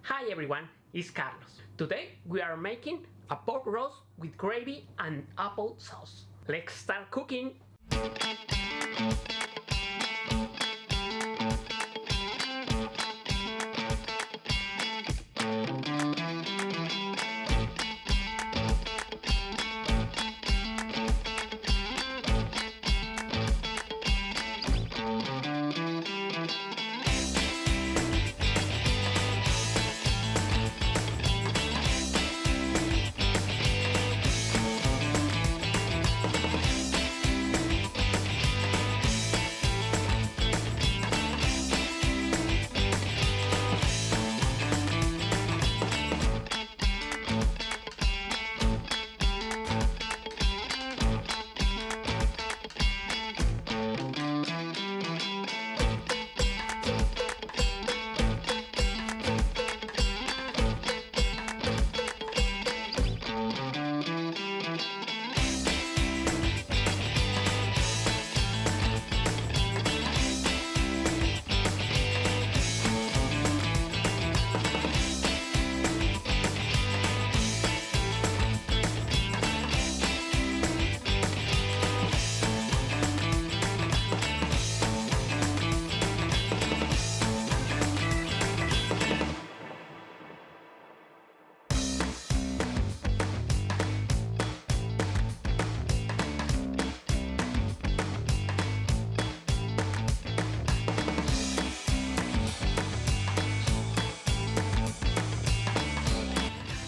Hi everyone, it's Carlos. Today we are making a pork roast with gravy and apple sauce. Let's start cooking!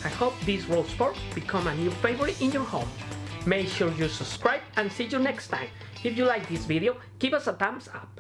I hope this roast pork become a new favorite in your home. Make sure you subscribe and see you next time. If you like this video, give us a thumbs up.